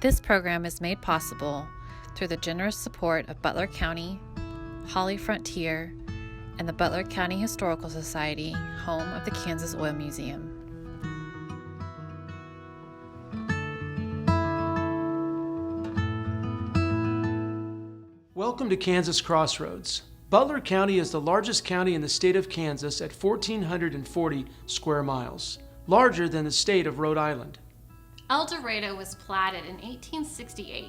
This program is made possible through the generous support of Butler County, Holly Frontier, and the Butler County Historical Society, home of the Kansas Oil Museum. Welcome to Kansas Crossroads. Butler County is the largest county in the state of Kansas at 1,440 square miles, larger than the state of Rhode Island. El Dorado was platted in 1868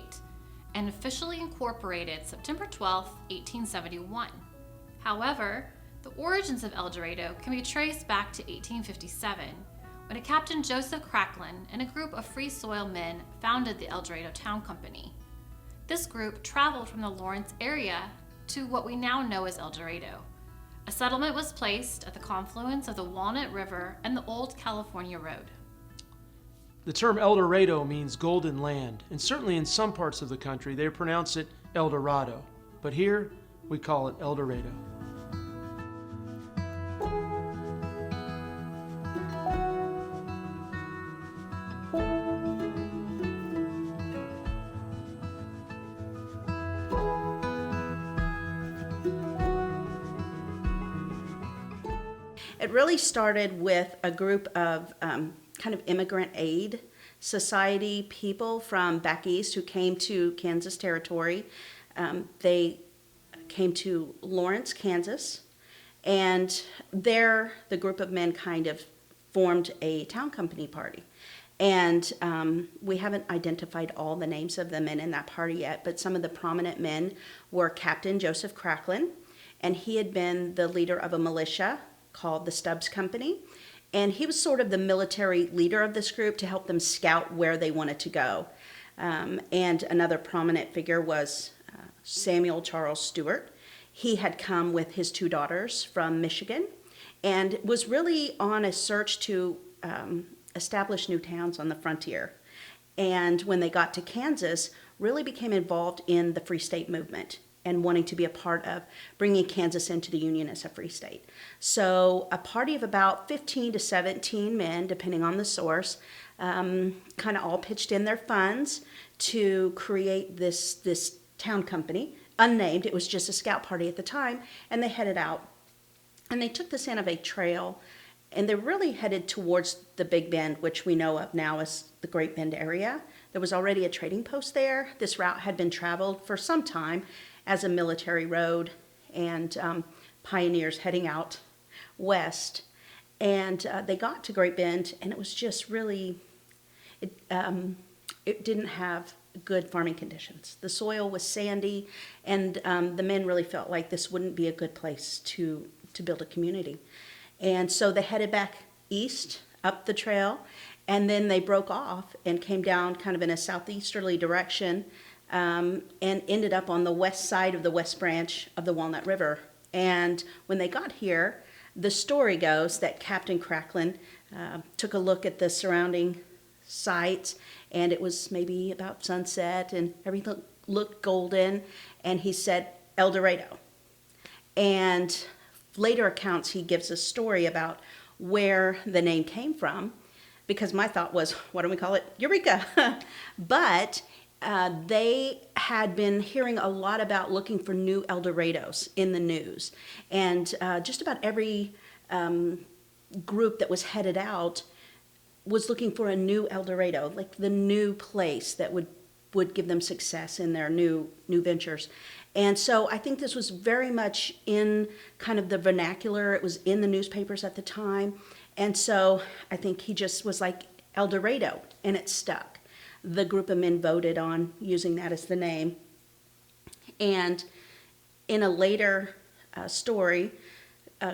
and officially incorporated September 12, 1871. However, the origins of El Dorado can be traced back to 1857, when a Captain Joseph Cracklin and a group of Free Soil men founded the El Dorado Town Company. This group traveled from the Lawrence area to what we now know as El Dorado. A settlement was placed at the confluence of the Walnut River and the Old California Road. The term El Dorado means golden land, and certainly in some parts of the country they pronounce it El Dorado, but here we call it El Dorado. It really started with a group of kind of immigrant aid society people from back east who came to Kansas territory. They came to Lawrence, Kansas, and there the group of men kind of formed a town company party. And we haven't identified all the names of the men in that party yet, but some of the prominent men were Captain Joseph Cracklin, and he had been the leader of a militia called the Stubbs Company, and he was sort of the military leader of this group to help them scout where they wanted to go. And another prominent figure was Samuel Charles Stewart. He had come with his two daughters from Michigan and was really on a search to establish new towns on the frontier. And when they got to Kansas, really became involved in the Free State movement and wanting to be a part of bringing Kansas into the Union as a free state. So a party of about 15 to 17 men, depending on the source, kind of all pitched in their funds to create this town company, unnamed. It was just a scout party at the time, and they headed out. And they took the Santa Fe Trail, and they really headed towards the Big Bend, which we know of now as the Great Bend area. There was already a trading post there. This route had been traveled for some time as a military road, and pioneers heading out west. And they got to Great Bend, and it was just really, it didn't have good farming conditions. The soil was sandy, and the men really felt like this wouldn't be a good place to build a community. And so they headed back east, up the trail, and then they broke off and came down kind of in a southeasterly direction, and ended up on the west side of the West Branch of the Walnut River. And when they got here, the story goes that Captain Cracklin took a look at the surrounding sites, and it was maybe about sunset, and everything looked golden, and he said, El Dorado. And later accounts, he gives a story about where the name came from, because my thought was, why don't we call it Eureka? But they had been hearing a lot about looking for new El Dorados in the news. And just about every group that was headed out was looking for a new El Dorado, like the new place that would give them success in their new ventures. And so I think this was very much in kind of the vernacular. It was in the newspapers at the time. And so I think he just was like El Dorado, and it stuck. The group of men voted on using that as the name. And in a later story,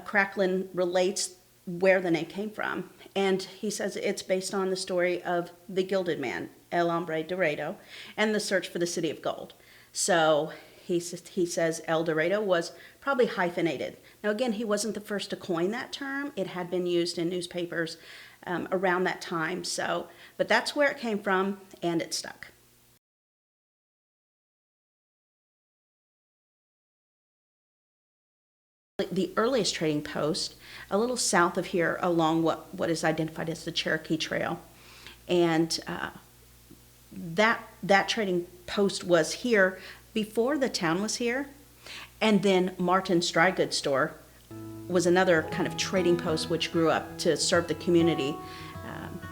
Cracklin relates where the name came from. And he says it's based on the story of the Gilded Man, El Hombre Dorado, and the search for the City of Gold. So he says El Dorado was probably hyphenated. Now again, he wasn't the first to coin that term. It had been used in newspapers around that time. So, but that's where it came from, and it stuck. The earliest trading post, a little south of here along what is identified as the Cherokee Trail. And that trading post was here before the town was here. And then Martin's dry goods store was another kind of trading post which grew up to serve the community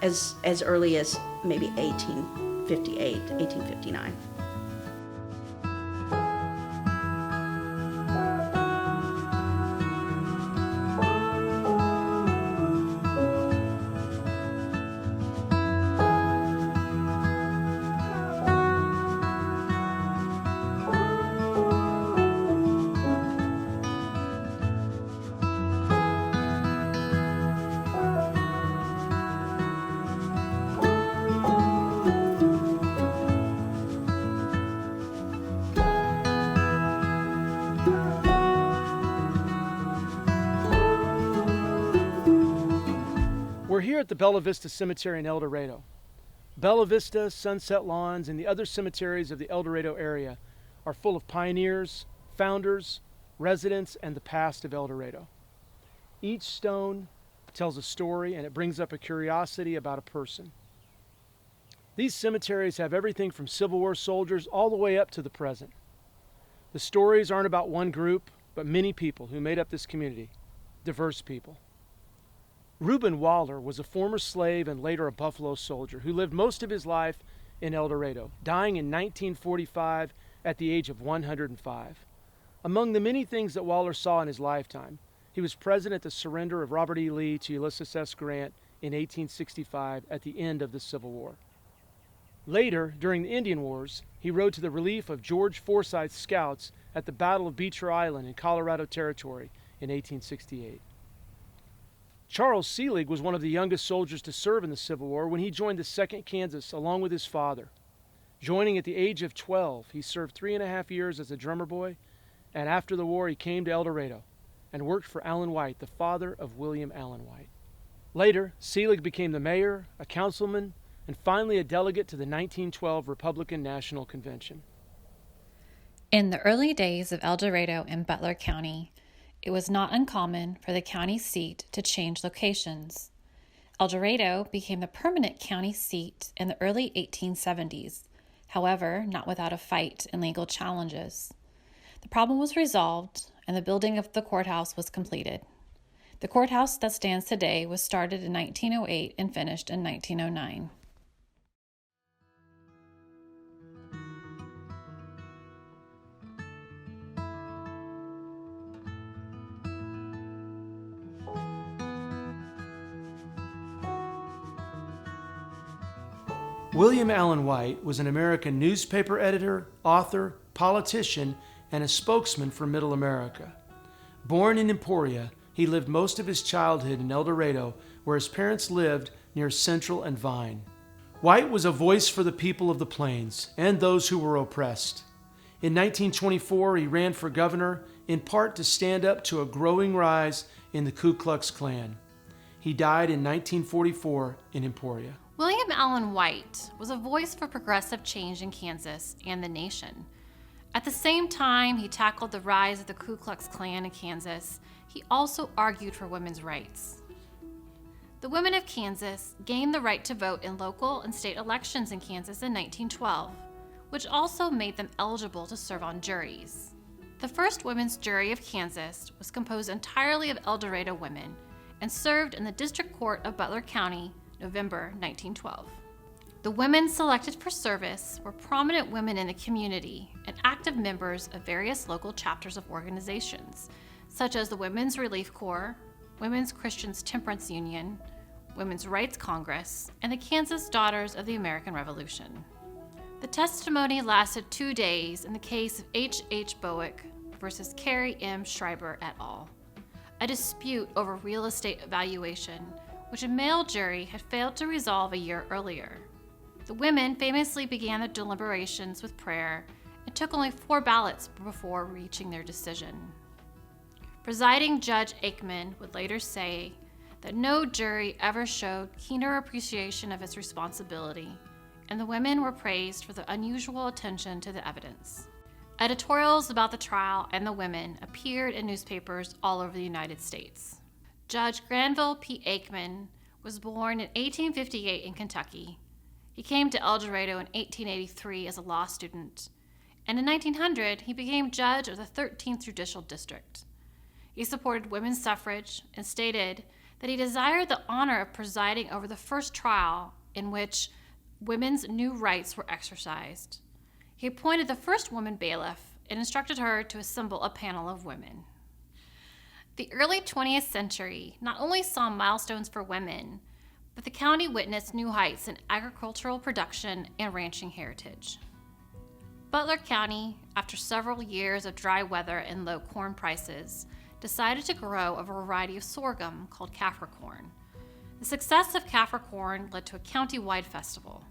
as early as maybe 1858, 1859. We're here at the Bella Vista Cemetery in El Dorado. Bella Vista, Sunset Lawns, and the other cemeteries of the El Dorado area are full of pioneers, founders, residents, and the past of El Dorado. Each stone tells a story, and it brings up a curiosity about a person. These cemeteries have everything from Civil War soldiers all the way up to the present. The stories aren't about one group, but many people who made up this community, diverse people. Reuben Waller was a former slave and later a Buffalo soldier who lived most of his life in El Dorado, dying in 1945 at the age of 105. Among the many things that Waller saw in his lifetime, he was present at the surrender of Robert E. Lee to Ulysses S. Grant in 1865 at the end of the Civil War. Later, during the Indian Wars, he rode to the relief of George Forsyth's scouts at the Battle of Beecher Island in Colorado Territory in 1868. Charles Seelig was one of the youngest soldiers to serve in the Civil War when he joined the 2nd Kansas along with his father. Joining at the age of 12, he served 3.5 years as a drummer boy, and after the war he came to El Dorado and worked for Allen White, the father of William Allen White. Later, Seelig became the mayor, a councilman, and finally a delegate to the 1912 Republican National Convention. In the early days of El Dorado in Butler County, it was not uncommon for the county seat to change locations. El Dorado became the permanent county seat in the early 1870s, however, not without a fight and legal challenges. The problem was resolved, and the building of the courthouse was completed. The courthouse that stands today was started in 1908 and finished in 1909. William Allen White was an American newspaper editor, author, politician, and a spokesman for Middle America. Born in Emporia, he lived most of his childhood in El Dorado, where his parents lived near Central and Vine. White was a voice for the people of the plains and those who were oppressed. In 1924, he ran for governor, in part to stand up to a growing rise in the Ku Klux Klan. He died in 1944 in Emporia. William Allen White was a voice for progressive change in Kansas and the nation. At the same time he tackled the rise of the Ku Klux Klan in Kansas, he also argued for women's rights. The women of Kansas gained the right to vote in local and state elections in Kansas in 1912, which also made them eligible to serve on juries. The first women's jury of Kansas was composed entirely of El Dorado women and served in the District Court of Butler County, November 1912. The women selected for service were prominent women in the community and active members of various local chapters of organizations, such as the Women's Relief Corps, Women's Christian Temperance Union, Women's Rights Congress, and the Kansas Daughters of the American Revolution. The testimony lasted 2 days in the case of H.H. Bowick versus Carrie M. Schreiber et al., a dispute over real estate valuation which a male jury had failed to resolve a year earlier. The women famously began their deliberations with prayer and took only 4 ballots before reaching their decision. Presiding Judge Aikman would later say that no jury ever showed keener appreciation of its responsibility, and the women were praised for the unusual attention to the evidence. Editorials about the trial and the women appeared in newspapers all over the United States. Judge Granville P. Aikman was born in 1858 in Kentucky. He came to El Dorado in 1883 as a law student, and in 1900 he became judge of the 13th Judicial District. He supported women's suffrage and stated that he desired the honor of presiding over the first trial in which women's new rights were exercised. He appointed the first woman bailiff and instructed her to assemble a panel of women. The early 20th century not only saw milestones for women, but the county witnessed new heights in agricultural production and ranching heritage. Butler County, after several years of dry weather and low corn prices, decided to grow a variety of sorghum called Kaffir corn. The success of Kaffir corn led to a county-wide festival.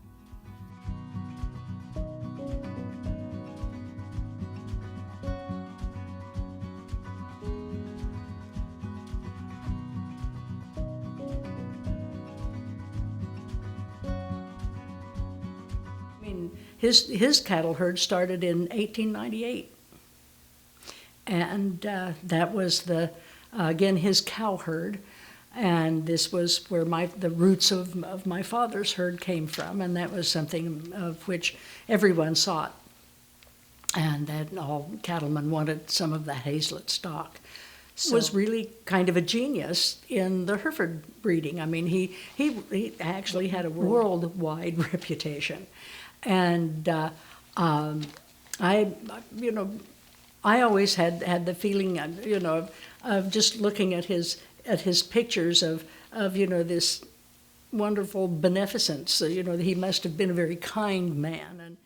His cattle herd started in 1898, and that was again his cow herd, and this was where the roots of my father's herd came from, and that was something of which everyone sought, and that all cattlemen wanted some of that Hazlet stock. So, was really kind of a genius in the Hereford breeding. I mean, he actually had a worldwide reputation. And I always had the feeling, of just looking at his pictures of this wonderful beneficence. He must have been a very kind man. And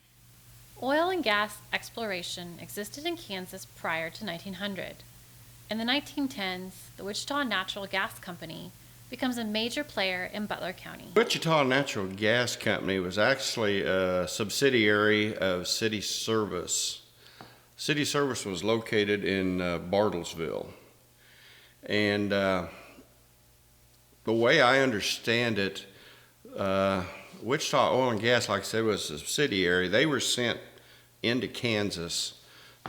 oil and gas exploration existed in Kansas prior to 1900. In the 1910s, the Wichita Natural Gas Company becomes a major player in Butler County. Wichita Natural Gas Company was actually a subsidiary of City Service. City Service was located in Bartlesville. And the way I understand it, Wichita Oil and Gas, like I said, was a subsidiary. They were sent into Kansas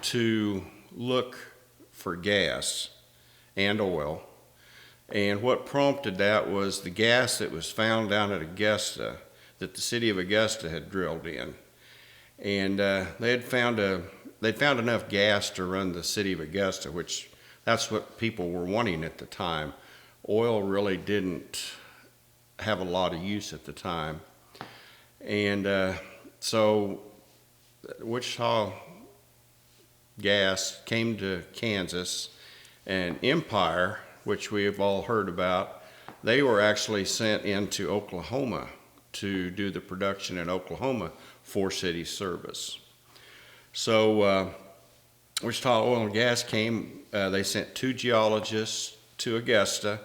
to look for gas and oil. And what prompted that was the gas that was found down at Augusta, that the city of Augusta had drilled in. And they'd found enough gas to run the city of Augusta, which that's what people were wanting at the time. Oil really didn't have a lot of use at the time. And so Wichita Gas came to Kansas, and Empire, which we have all heard about, they were actually sent into Oklahoma to do the production in Oklahoma for City Service. So Wichita Oil and Gas came, they sent 2 geologists to Augusta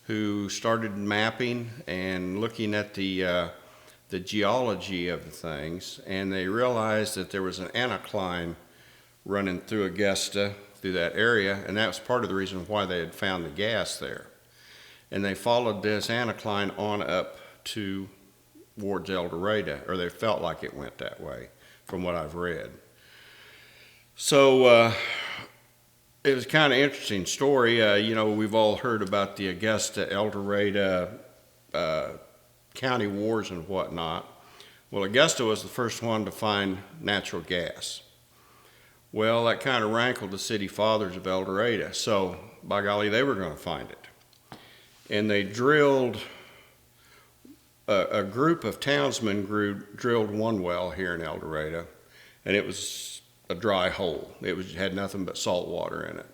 who started mapping and looking at the geology of the things, and they realized that there was an anticline running through Augusta, through that area, and that was part of the reason why they had found the gas there. And they followed this anticline on up towards El Dorado, or they felt like it went that way, from what I've read. So it was kind of an interesting story. We've all heard about the Augusta, El Dorado county wars and whatnot. Well, Augusta was the first one to find natural gas. Well, that kind of rankled the city fathers of El Dorado, so by golly, they were going to find it. And they drilled, a group of townsmen drilled one well here in El Dorado, and it was a dry hole. It had nothing but salt water in it.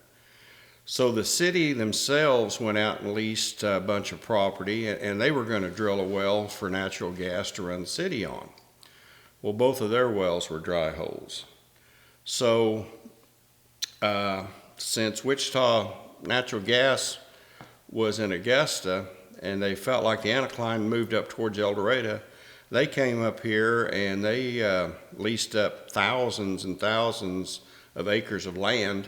So the city themselves went out and leased a bunch of property, and they were going to drill a well for natural gas to run the city on. Well, both of their wells were dry holes. So since Wichita Natural Gas was in Augusta, and they felt like the anticline moved up towards El Dorado, they came up here and they leased up thousands and thousands of acres of land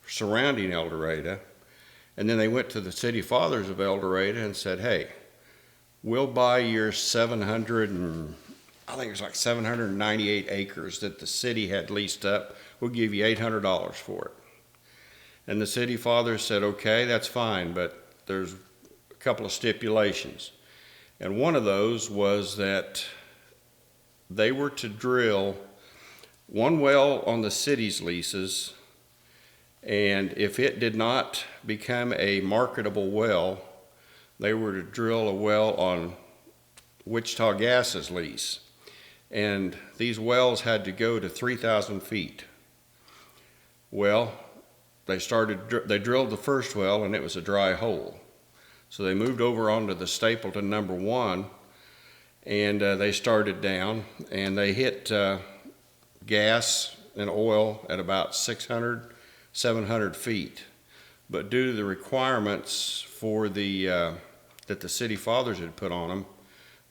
surrounding El Dorado. And then they went to the city fathers of El Dorado and said, hey, we'll buy your 798 acres that the city had leased up. We'll give you $800 for it. And the city fathers said, okay, that's fine, but there's a couple of stipulations. And one of those was that they were to drill one well on the city's leases, and if it did not become a marketable well, they were to drill a well on Wichita Gas's lease. And these wells had to go to 3,000 feet. Well, they drilled the first well and it was a dry hole. So they moved over onto the Stapleton number 1, and they started down, and they hit gas and oil at about 600, 700 feet. But due to the requirements for that the city fathers had put on them,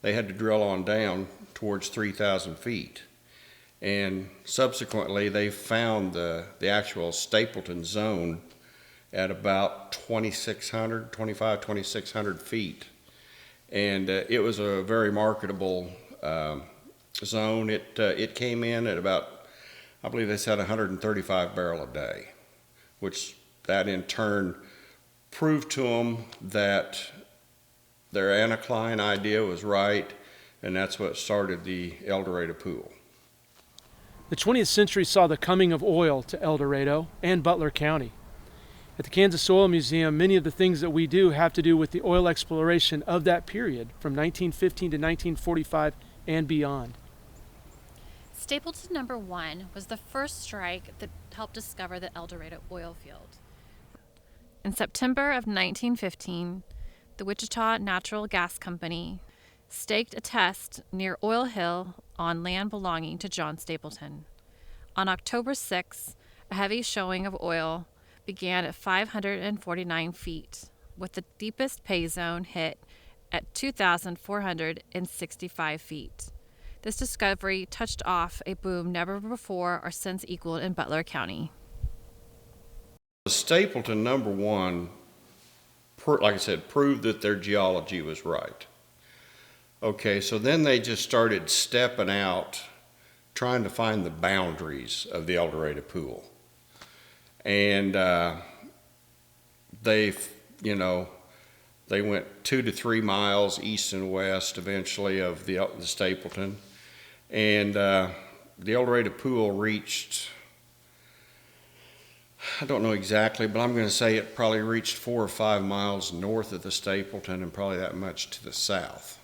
they had to drill on down towards 3,000 feet. And subsequently, they found the actual Stapleton zone at about 2,600 feet. And it was a very marketable zone. It came in at about, I believe they said 135 barrel a day, which that in turn proved to them that their anticline idea was right, and that's what started the El Dorado pool. The 20th century saw the coming of oil to El Dorado and Butler County. At the Kansas Oil Museum, many of the things that we do have to do with the oil exploration of that period, from 1915 to 1945 and beyond. Stapleton number 1 was the first strike that helped discover the El Dorado oil field. In September of 1915, the Wichita Natural Gas Company staked a test near Oil Hill on land belonging to John Stapleton. On October 6, a heavy showing of oil began at 549 feet, with the deepest pay zone hit at 2,465 feet. This discovery touched off a boom never before or since equaled in Butler County. Stapleton number 1, like I said, proved that their geology was right. Okay, so then they just started stepping out, trying to find the boundaries of the El Dorado pool. And they went 2 to 3 miles east and west eventually of the Stapleton. And the El Dorado pool reached, I don't know exactly, but I'm going to say it probably reached 4 or 5 miles north of the Stapleton and probably that much to the south.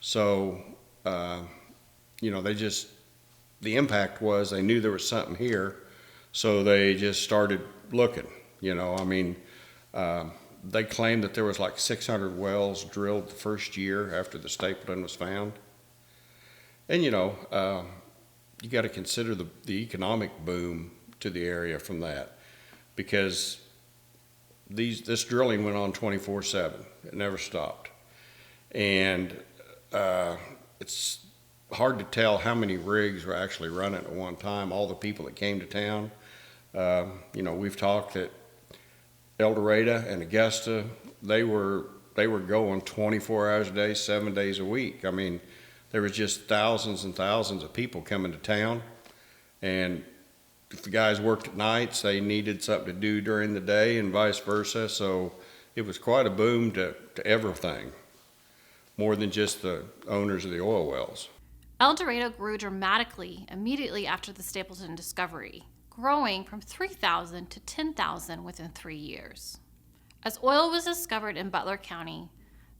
So, the impact was they knew there was something here, so they just started looking, they claimed that there was like 600 wells drilled the first year after the Stapleton was found. And, you got to consider the economic boom to the area from that, because this drilling went on 24/7. It never stopped. And it's hard to tell how many rigs were actually running at one time, all the people that came to town. We've talked that El Dorado and Augusta, they were going 24 hours a day, 7 days a week. I mean, there was just thousands and thousands of people coming to town, and if the guys worked at nights, they needed something to do during the day and vice versa. So it was quite a boom to everything, more than just the owners of the oil wells. El Dorado grew dramatically immediately after the Stapleton discovery, growing from 3,000 to 10,000 within 3 years. As oil was discovered in Butler County,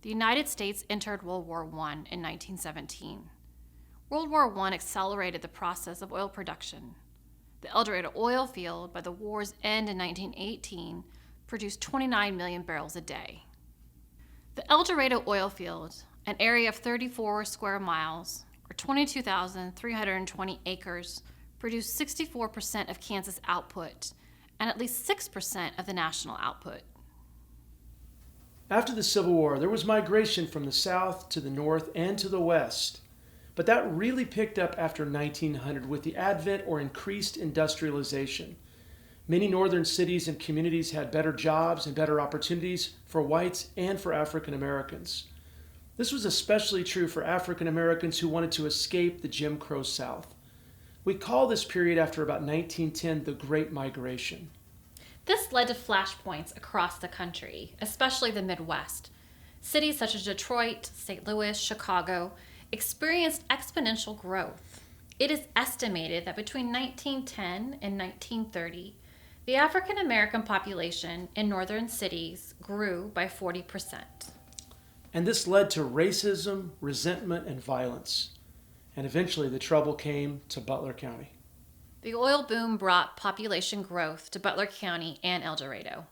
the United States entered World War I in 1917. World War I accelerated the process of oil production. The El Dorado oil field, by the war's end in 1918, produced 29 million barrels a day. The El Dorado oil field, an area of 34 square miles, or 22,320 acres, produced 64% of Kansas output and at least 6% of the national output. After the Civil War, there was migration from the south to the north and to the west. But that really picked up after 1900 with the advent or increased industrialization. Many northern cities and communities had better jobs and better opportunities for whites and for African Americans. This was especially true for African Americans who wanted to escape the Jim Crow South. We call this period after about 1910 the Great Migration. This led to flashpoints across the country, especially the Midwest. Cities such as Detroit, St. Louis, Chicago experienced exponential growth. It is estimated that between 1910 and 1930, the African American population in northern cities grew by 40%. And this led to racism, resentment, and violence. And eventually the trouble came to Butler County. The oil boom brought population growth to Butler County and El Dorado.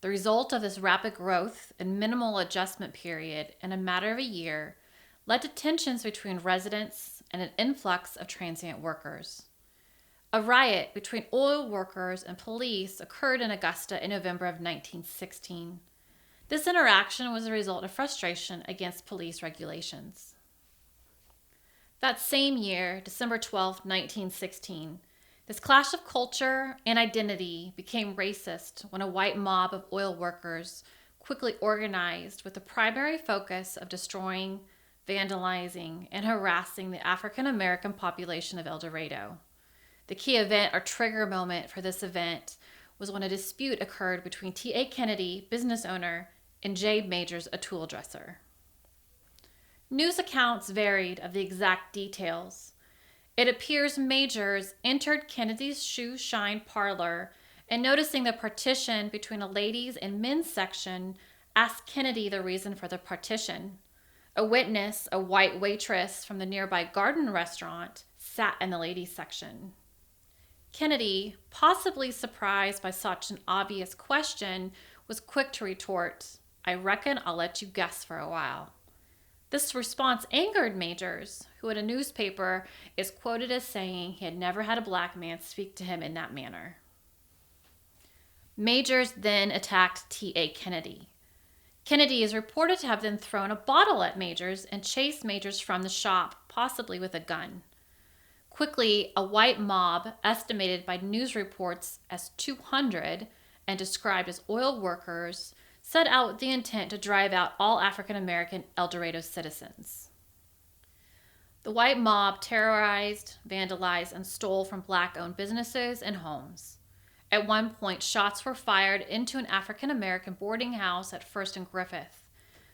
The result of this rapid growth and minimal adjustment period in a matter of a year led to tensions between residents and an influx of transient workers. A riot between oil workers and police occurred in Augusta in November of 1916. This interaction was a result of frustration against police regulations. That same year, December 12, 1916, this clash of culture and identity became racist when a white mob of oil workers quickly organized with the primary focus of destroying, vandalizing, and harassing the African American population of El Dorado. The key event or trigger moment for this event was when a dispute occurred between T.A. Kennedy, business owner, and J. Majors, a tool dresser. News accounts varied of the exact details. It appears Majors entered Kennedy's shoe shine parlor and, noticing the partition between a ladies' and men's section, asked Kennedy the reason for the partition. A witness, a white waitress from the nearby Garden restaurant, sat in the ladies' section. Kennedy, possibly surprised by such an obvious question, was quick to retort, "I reckon I'll let you guess for a while." This response angered Majors, who in a newspaper is quoted as saying he had never had a black man speak to him in that manner. Majors then attacked T.A. Kennedy. Kennedy is reported to have then thrown a bottle at Majors and chased Majors from the shop, possibly with a gun. Quickly, a white mob, estimated by news reports as 200 and described as oil workers, set out with the intent to drive out all African American El Dorado citizens. The white mob terrorized, vandalized, and stole from black-owned businesses and homes. At one point, shots were fired into an African American boarding house at First and Griffith.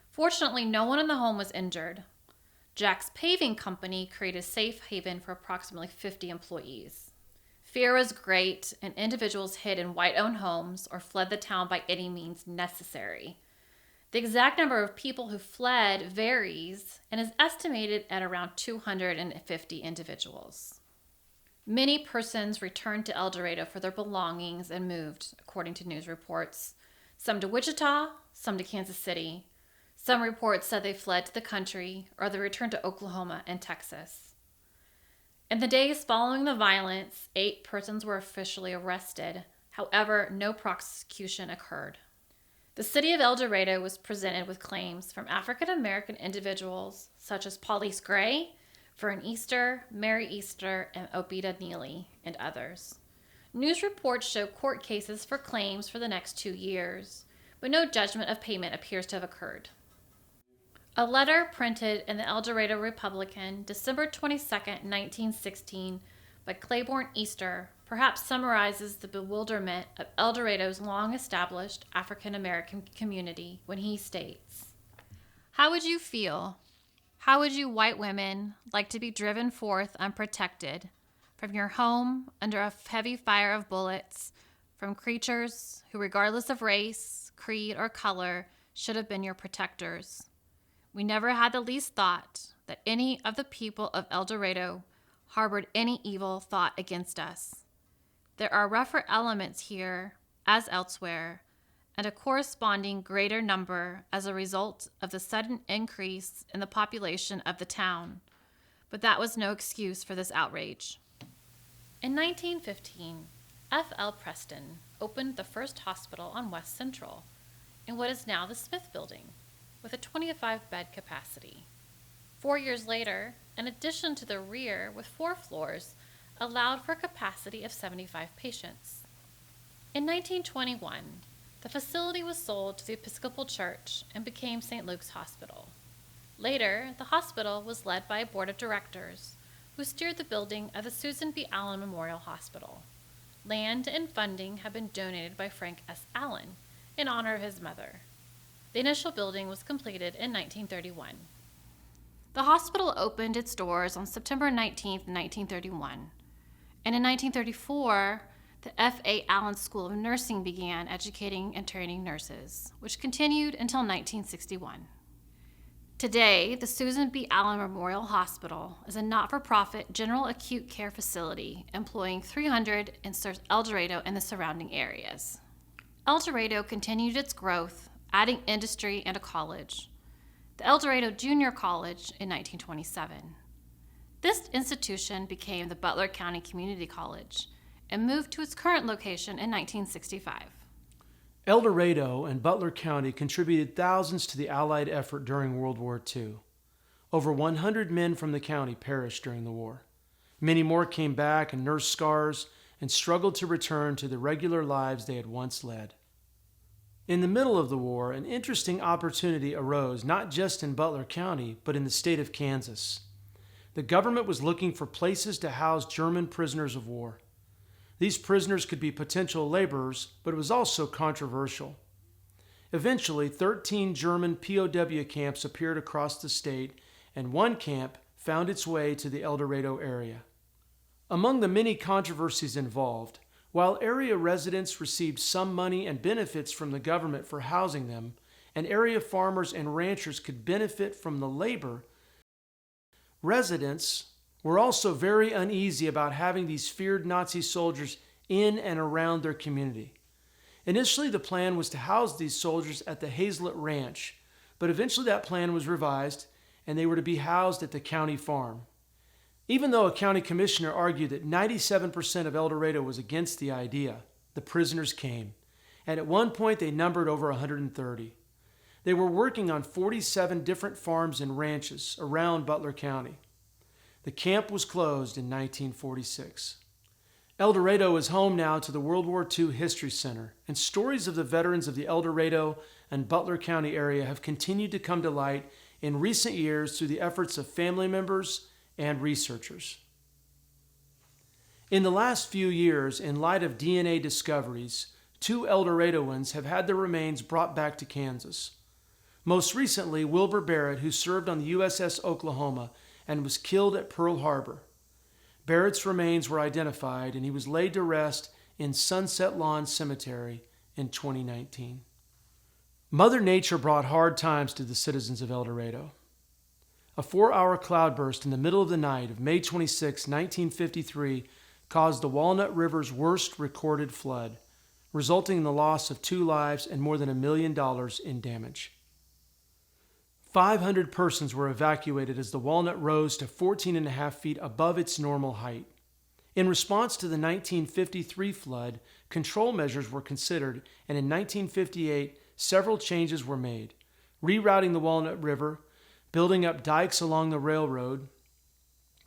Fortunately, no one in the home was injured. Jack's Paving Company created a safe haven for approximately 50 employees. Fear was great, and individuals hid in white-owned homes or fled the town by any means necessary. The exact number of people who fled varies and is estimated at around 250 individuals. Many persons returned to El Dorado for their belongings and moved, according to news reports. Some to Wichita, some to Kansas City. Some reports said they fled to the country or they returned to Oklahoma and Texas. In the days following the violence, 8 persons were officially arrested. However, no prosecution occurred. The city of El Dorado was presented with claims from African American individuals such as Paulise Gray, Fern Easter, Mary Easter, and Obeda Neely, and others. News reports show court cases for claims for the next 2 years, but no judgment of payment appears to have occurred. A letter printed in the El Dorado Republican, December 22, 1916, by Claiborne Easter, perhaps summarizes the bewilderment of El Dorado's long-established African-American community when he states, "How would you feel? How would you white women like to be driven forth unprotected from your home under a heavy fire of bullets from creatures who, regardless of race, creed, or color, should have been your protectors? We never had the least thought that any of the people of El Dorado harbored any evil thought against us. There are rougher elements here, as elsewhere, and a corresponding greater number as a result of the sudden increase in the population of the town, but that was no excuse for this outrage." In 1915, F.L. Preston opened the first hospital on West Central in what is now the Smith Building, with a 25-bed capacity. 4 years later, an addition to the rear with 4 floors allowed for a capacity of 75 patients. In 1921, the facility was sold to the Episcopal Church and became St. Luke's Hospital. Later, the hospital was led by a board of directors who steered the building of the Susan B. Allen Memorial Hospital. Land and funding had been donated by Frank S. Allen in honor of his mother. The initial building was completed in 1931. The hospital opened its doors on September 19, 1931, and in 1934, the F.A. Allen School of Nursing began educating and training nurses, which continued until 1961. Today, the Susan B. Allen Memorial Hospital is a not-for-profit general acute care facility employing 300 and serves El Dorado and the surrounding areas. El Dorado continued its growth, adding industry and a college, the El Dorado Junior College in 1927. This institution became the Butler County Community College and moved to its current location in 1965. El Dorado and Butler County contributed thousands to the Allied effort during World War II. Over 100 men from the county perished during the war. Many more came back and nursed scars and struggled to return to the regular lives they had once led. In the middle of the war, an interesting opportunity arose not just in Butler County, but in the state of Kansas. The government was looking for places to house German prisoners of war. These prisoners could be potential laborers, but it was also controversial. Eventually, 13 German POW camps appeared across the state, and one camp found its way to the El Dorado area. Among the many controversies involved, while area residents received some money and benefits from the government for housing them, and area farmers and ranchers could benefit from the labor, residents were also very uneasy about having these feared Nazi soldiers in and around their community. Initially, the plan was to house these soldiers at the Hazlet Ranch, but eventually that plan was revised and they were to be housed at the county farm. Even though a county commissioner argued that 97% of El Dorado was against the idea, the prisoners came, and at one point they numbered over 130. They were working on 47 different farms and ranches around Butler County. The camp was closed in 1946. El Dorado is home now to the World War II History Center, and stories of the veterans of the El Dorado and Butler County area have continued to come to light in recent years through the efforts of family members and researchers. In the last few years, in light of DNA discoveries, 2 El Doradoans have had their remains brought back to Kansas. Most recently, Wilbur Barrett, who served on the USS Oklahoma and was killed at Pearl Harbor. Barrett's remains were identified and he was laid to rest in Sunset Lawn Cemetery in 2019. Mother Nature brought hard times to the citizens of El Dorado. A 4-hour cloudburst in the middle of the night of May 26, 1953, caused the Walnut River's worst recorded flood, resulting in the loss of 2 lives and more than $1 million in damage. 500 persons were evacuated as the Walnut rose to 14.5 feet above its normal height. In response to the 1953 flood, control measures were considered, and in 1958, several changes were made, rerouting the Walnut River, building up dikes along the railroad,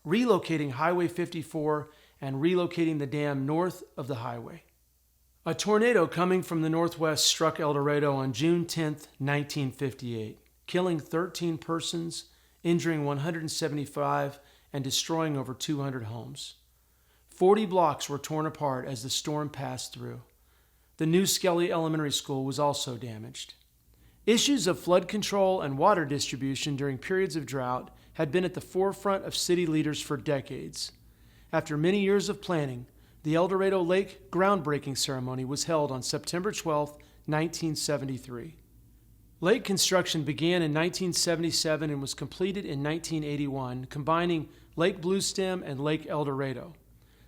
relocating Highway 54, and relocating the dam north of the highway. A tornado coming from the northwest struck El Dorado on June 10, 1958. Killing 13 persons, injuring 175, and destroying over 200 homes. 40 blocks were torn apart as the storm passed through. The New Skelly Elementary School was also damaged. Issues of flood control and water distribution during periods of drought had been at the forefront of city leaders for decades. After many years of planning, the El Dorado Lake groundbreaking ceremony was held on September 12, 1973. Lake construction began in 1977 and was completed in 1981, combining Lake Bluestem and Lake El Dorado.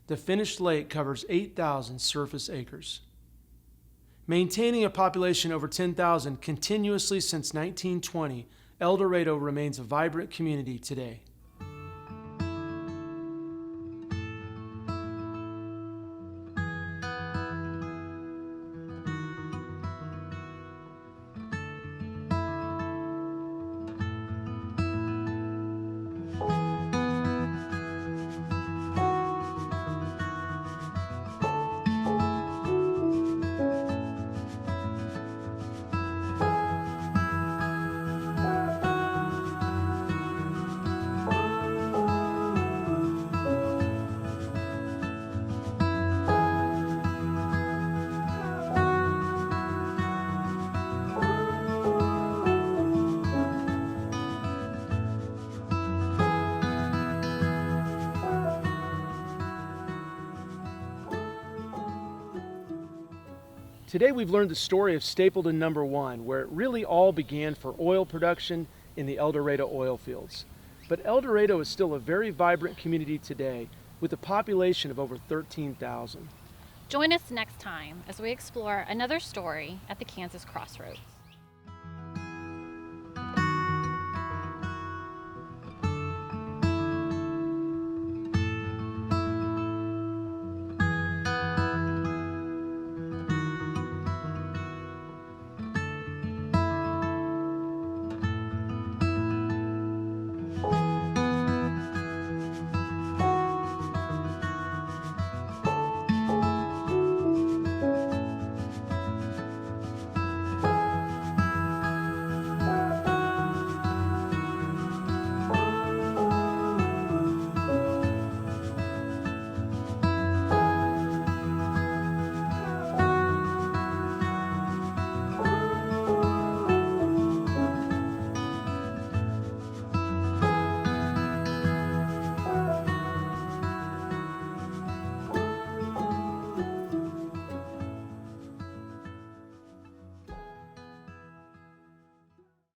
The finished lake covers 8,000 surface acres. Maintaining a population over 10,000 continuously since 1920, El Dorado remains a vibrant community today. Today we've learned the story of Stapleton Number 1, where it really all began for oil production in the El Dorado oil fields. But El Dorado is still a very vibrant community today, with a population of over 13,000. Join us next time as we explore another story at the Kansas Crossroads.